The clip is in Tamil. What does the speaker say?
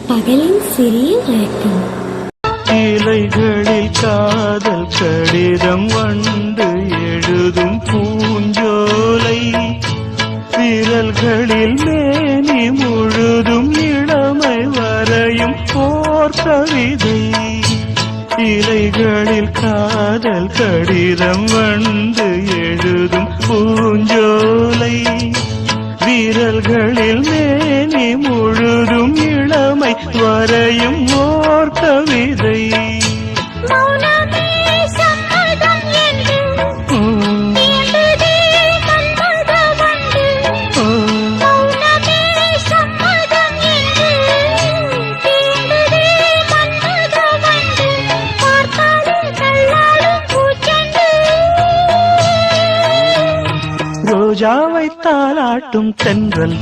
பகலின் சிறிய மயக்கம். இலைகளில் காதல் கடிதம் வண்டு எழுதும் பூஞ்சோலை, விரல்களில் மேனி முழுதும் இளமை வரையும் போர் கவிதை. இலைகளில் காதல் கடிதம் வண்டு எழுதும் பூஞ்சோலை, விரல்களில் மேனி முழுதும் இளமை வரையும் ஓர் கவிதை. ரோஜாவை தாலாட்டும் தென்றல்,